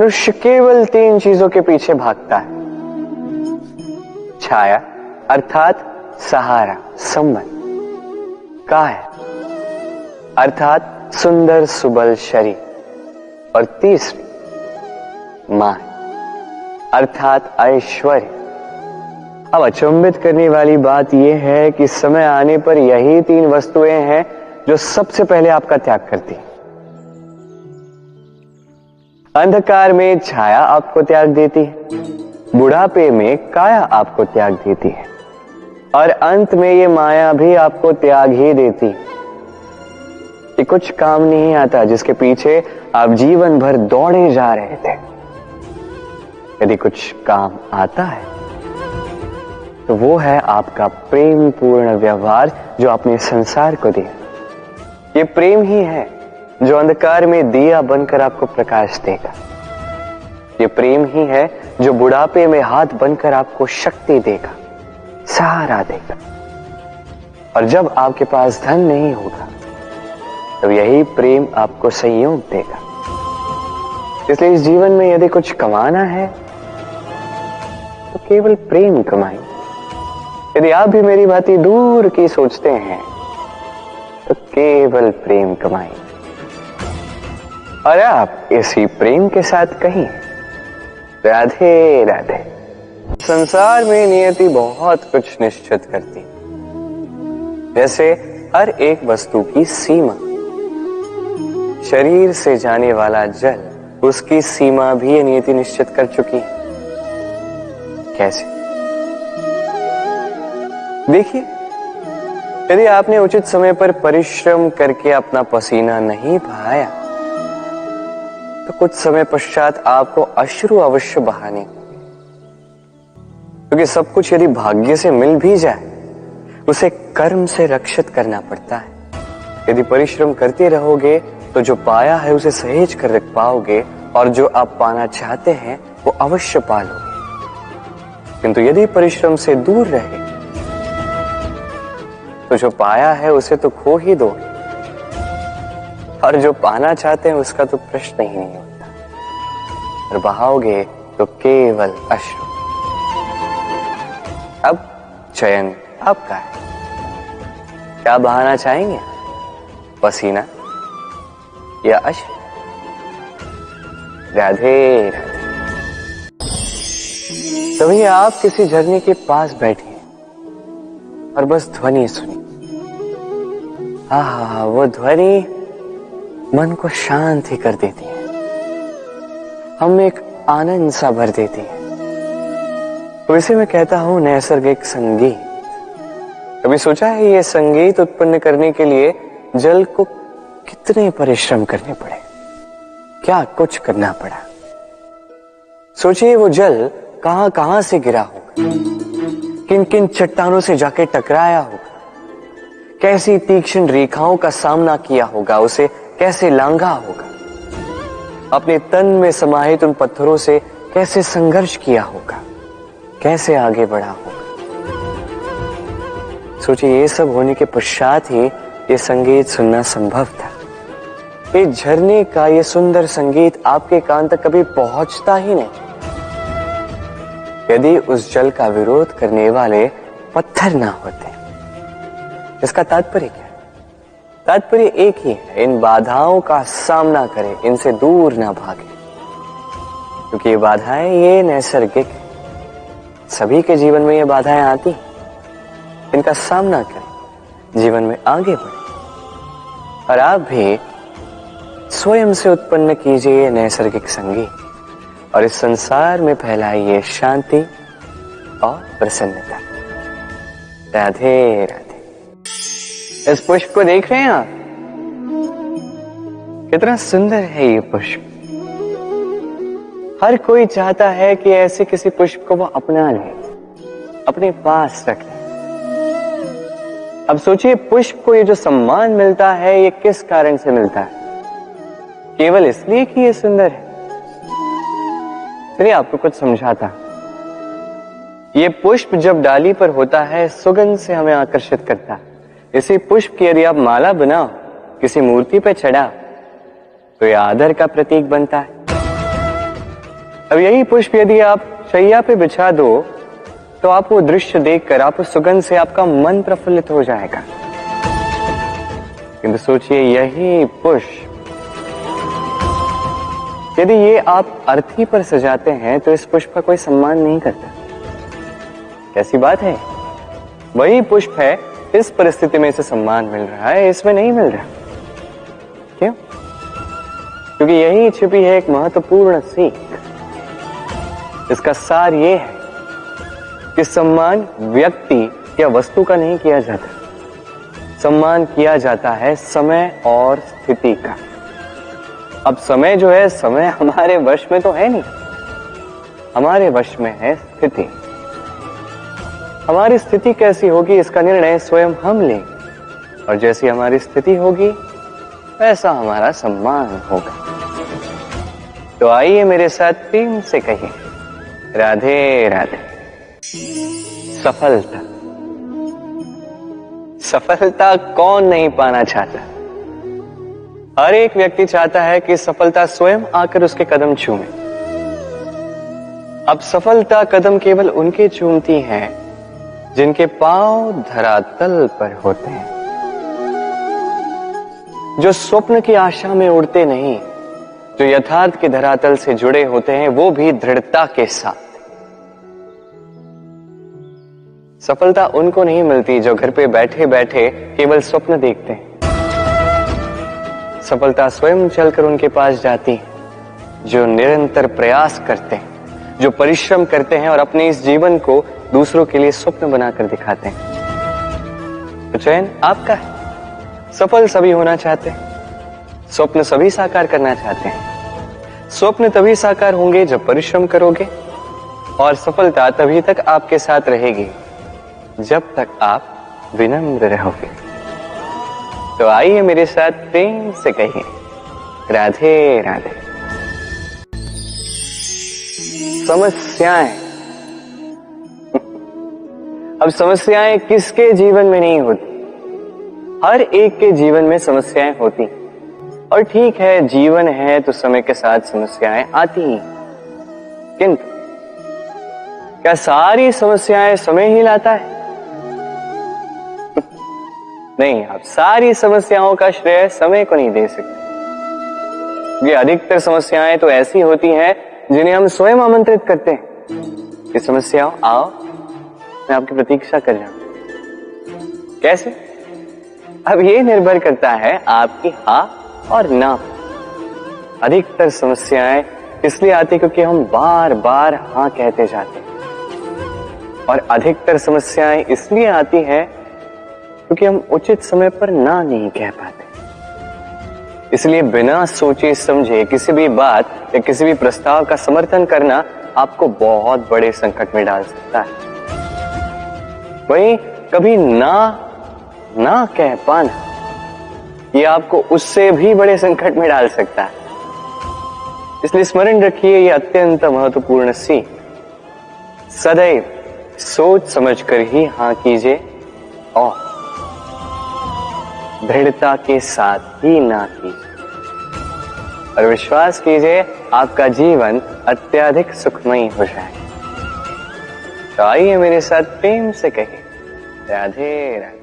मनुष्य केवल 3 चीजों के पीछे भागता है। छाया अर्थात सहारा, संबंध, काया अर्थात सुंदर सुबल शरीर, और तीसरी मान अर्थात ऐश्वर्य। अब अचंभित करने वाली बात यह है कि समय आने पर यही 3 वस्तुएं हैं जो सबसे पहले आपका त्याग करती है। अंधकार में छाया आपको त्याग देती है, बुढ़ापे में काया आपको त्याग देती है, और अंत में ये माया भी आपको त्याग ही देती है। ये कुछ काम नहीं आता जिसके पीछे आप जीवन भर दौड़े जा रहे थे। यदि कुछ काम आता है तो वो है आपका प्रेम पूर्ण व्यवहार जो आपने संसार को दिया। ये प्रेम ही है जो अंधकार में दिया बनकर आपको प्रकाश देगा। ये प्रेम ही है जो बुढ़ापे में हाथ बनकर आपको शक्ति देगा, सहारा देगा। और जब आपके पास धन नहीं होगा तब यही प्रेम आपको संयोग देगा। इसलिए इस जीवन में यदि कुछ कमाना है तो केवल प्रेम कमाएं। यदि आप भी मेरी बातें दूर की सोचते हैं तो केवल प्रेम कमाएं। और आप इसी प्रेम के साथ कहीं राधे राधे। संसार में नियति बहुत कुछ निश्चित करती है, जैसे हर एक वस्तु की सीमा। शरीर से जाने वाला जल, उसकी सीमा भी ये नियति निश्चित कर चुकी है। कैसे? देखिए, यदि आपने उचित समय पर परिश्रम करके अपना पसीना नहीं बहाया तो कुछ समय पश्चात आपको अश्रु अवश्य बहाने होंगे। क्योंकि सब कुछ यदि भाग्य से मिल भी जाए उसे कर्म से रक्षित करना पड़ता है। यदि परिश्रम करते रहोगे तो जो पाया है उसे सहेज कर रख पाओगे, और जो आप पाना चाहते हैं वो अवश्य पालोगे। किंतु यदि परिश्रम से दूर रहे तो जो पाया है उसे तो खो ही दोगे, और जो पाना चाहते हैं उसका तो प्रश्न ही नहीं होता, और बहाओगे तो केवल अश्रु। अब चयन आपका है। क्या बहाना चाहेंगे? पसीना या अश्रु? राधे राधे। तभी आप किसी झरने के पास बैठे और बस ध्वनि सुनी। आहा, वो ध्वनि मन को शांत ही कर देती है, हम एक आनंद सा भर देती है। तो इसे मैं कहता हूं नैसर्गिक संगीत। कभी सोचा है ये संगीत उत्पन्न करने के लिए जल को कितने परिश्रम करने पड़े, क्या कुछ करना पड़ा? सोचिए वो जल कहां कहां से गिरा होगा, किन किन चट्टानों से जाके टकराया होगा, कैसी तीक्ष्ण रेखाओं का सामना किया होगा, उसे कैसे लांघा होगा, अपने तन में समाहित उन पत्थरों से कैसे संघर्ष किया होगा, कैसे आगे बढ़ा होगा। सोचिए ये सब होने के पश्चात ही ये संगीत सुनना संभव था। इस झरने का ये सुंदर संगीत आपके कान तक कभी पहुंचता ही नहीं यदि उस जल का विरोध करने वाले पत्थर ना होते। इसका तात्पर्य क्या है? तात्पर्य एक ही है, इन बाधाओं का सामना करें, इनसे दूर ना भागे, क्योंकि ये बाधाएं ये नैसर्गिक है। सभी के जीवन में ये बाधाएं आती हैं, इनका सामना करें, जीवन में आगे बढ़े। और आप भी स्वयं से उत्पन्न कीजिए नैसर्गिक संगीत और इस संसार में फैलाइए शांति और प्रसन्नता। राधे राधे। इस पुष्प को देख रहे हैं आप? कितना सुंदर है ये पुष्प। हर कोई चाहता है कि ऐसे किसी पुष्प को वो अपना ले, अपने पास रख ले। अब सोचिए पुष्प को ये जो सम्मान मिलता है ये किस कारण से मिलता है? केवल इसलिए कि ये सुंदर है? चलिए आपको कुछ समझाता। ये पुष्प जब डाली पर होता है सुगंध से हमें आकर्षित करता है। इसी पुष्प की यदि आप माला बनाओ, किसी मूर्ति पे चढ़ा तो यह आदर का प्रतीक बनता है। अब यही पुष्प यदि आप शैया पे बिछा दो तो आप वो दृश्य देखकर, आप उस सुगंध से आपका मन प्रफुल्लित हो जाएगा। किंतु सोचिए, यही पुष्प यदि ये आप अर्थी पर सजाते हैं तो इस पुष्प का कोई सम्मान नहीं करता। कैसी बात है? वही पुष्प है, इस परिस्थिति में इसे सम्मान मिल रहा है, इसमें नहीं मिल रहा। क्यों? क्योंकि यही छिपी है एक महत्वपूर्ण सीख। इसका सार ये है कि सम्मान व्यक्ति या वस्तु का नहीं किया जाता, सम्मान किया जाता है समय और स्थिति का। अब समय जो है, समय हमारे वश में तो है नहीं, हमारे वश में है स्थिति। हमारी स्थिति कैसी होगी इसका निर्णय स्वयं हम लेंगे, और जैसी हमारी स्थिति होगी वैसा हमारा सम्मान होगा। तो आइए मेरे साथ प्रेम से कहिए, राधे राधे। सफलता, सफलता कौन नहीं पाना चाहता? हर एक व्यक्ति चाहता है कि सफलता स्वयं आकर उसके कदम चूमे। अब सफलता कदम केवल उनके चूमती है जिनके पांव धरातल पर होते हैं, जो स्वप्न की आशा में उड़ते नहीं, जो यथार्थ के धरातल से जुड़े होते हैं, वो भी दृढ़ता के साथ। सफलता उनको नहीं मिलती जो घर पे बैठे बैठे केवल स्वप्न देखते हैं। सफलता स्वयं चलकर उनके पास जाती है, जो निरंतर प्रयास करते हैं, जो परिश्रम करते हैं और अपने इस जीवन को दूसरों के लिए स्वप्न बनाकर दिखाते हैं। तो चयन आपका है। सफल सभी होना चाहते हैं, स्वप्न सभी साकार करना चाहते हैं। स्वप्न तभी साकार होंगे जब परिश्रम करोगे, और सफलता तभी तक आपके साथ रहेगी जब तक आप विनम्र रहोगे। तो आइए मेरे साथ प्रेम से कहिए, राधे राधे। समस्याएं, अब समस्याएं किसके जीवन में नहीं होती? हर एक के जीवन में समस्याएं होती, और ठीक है, जीवन है तो समय के साथ समस्याएं आती ही। किंतु क्या सारी समस्याएं समय ही लाता है? नहीं, आप सारी समस्याओं का श्रेय समय को नहीं दे सकते। ये अधिकतर समस्याएं तो ऐसी होती हैं जिन्हें हम स्वयं आमंत्रित करते हैं कि समस्याओं आओ, मैं आपकी प्रतीक्षा कर रहा हूं। कैसे? अब ये निर्भर करता है आपकी हाँ और ना। अधिकतर समस्याएं इसलिए आती क्योंकि हम बार बार हाँ कहते जाते हैं, और अधिकतर समस्याएं इसलिए आती हैं क्योंकि हम उचित समय पर ना नहीं कह पाते। इसलिए बिना सोचे समझे किसी भी बात या किसी भी प्रस्ताव का समर्थन करना आपको बहुत बड़े संकट में डाल सकता है। वहीं कभी ना कह पाना, ये आपको उससे भी बड़े संकट में डाल सकता है। इसलिए स्मरण रखिए, ये अत्यंत महत्वपूर्ण सीख। सदैव सोच समझकर ही हाँ कीजिए, और दृढ़ता के साथ ही ना कीजिए, और विश्वास कीजिए आपका जीवन अत्यधिक सुखमयी हो जाए। तो आइए मेरे साथ प्रेम से कहिए, राधे राधे।